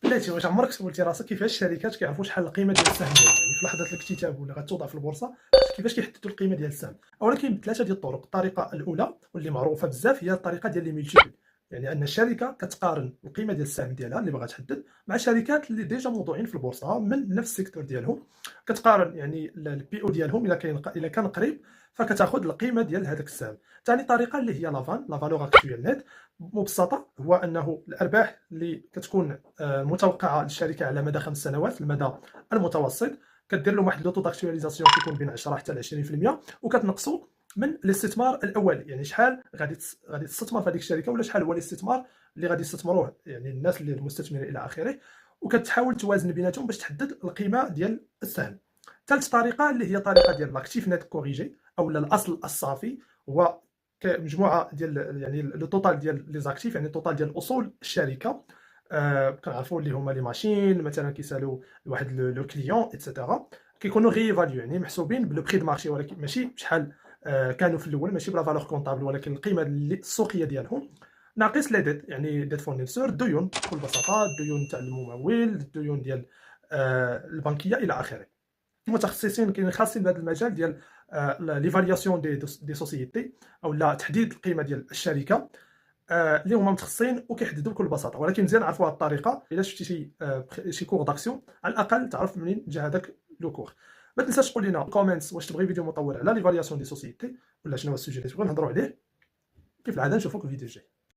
بلاتي واش عمرك سولتي راسك كيفاش الشركات كيعرفوا شحال القيمه ديال السهم ديالها؟ يعني في لحظه الاكتتاب ولا غتوضع في البورصه، كيفاش كيحددوا القيمه ديال السهم؟ اولا كاين ثلاثه ديال الطرق. الطريقه الاولى واللي معروفه بزاف هي الطريقه ديال لي ميلتيبل، يعني ان الشركه كتقارن القيمه ديال السهم ديالها اللي باغا تحدد مع شركات اللي ديجا موضوعين في البورصه من نفس السيكتور ديالهم. كتقارن يعني البي او ديالهم الا كان قريب، فكتاخذ القيمه ديال هذاك السهم. ثاني طريقه اللي هي لافان لا فالور اكتويل نت، مبسطه هو انه الارباح اللي كتكون متوقعه للشركه على مدى 5 سنوات، المدى المتوسط، كدير لهم واحد لوطو داكتواليزاسيون كيكون بين 10 حتى ل 20%، وكتنقصوا من الاستثمار الاول، يعني شحال غادي تستثمر في هذيك الشركه، ولا شحال هو الاستثمار اللي غادي يستثمروه يعني الناس اللي المستثمرين الى اخره، وكتحاول توازن بيناتهم باش تحدد القيمه ديال السهم. ثالث طريقه اللي هي طريقه ديال لاكتيف نت كوريجي او الاصل الصافي، هو كمجموعه ديال يعني لو توتال ديال لي زاكتيف، يعني التوتال ديال اصول الشركه. كنعرفوا اللي هما لي ماشين مثلا كيسالوا لواحد لو كليون ايتترا، كيكونوا ريفاليو يعني محسوبين بلو بري دو مارشي، ولكن ماشي بشحال كانوا في الاول، ماشي بلا فالور كونطابل، ولكن القيمه السوقيه ديالهم ناقص لي ديت، يعني ديت فورنيسور، الديون بكل بساطه، الديون تاع الممول، الديون ديال البنكيه الى اخره. متخصصين كاينين خاصين بهذا المجال ديال ليفالياسيون دي سوسيتي، او لا تحديد القيمه ديال الشركه، اللي هما متخصصين وكيحددوا بكل بساطه. ولكن مزيان نعرفوا هذه الطريقه، الا شفتي شي كور داكسيون على الاقل تعرف منين جا هذاك لو كور. ما تنساش تقول لنا كومنتس واش تبغي فيديو مطول على ليفالياسيون دي سوسيتي، ولا شنو هو السوجي اللي تبغي نهضروا عليه. كيف العاده نشوفوك في الفيديو الجاي.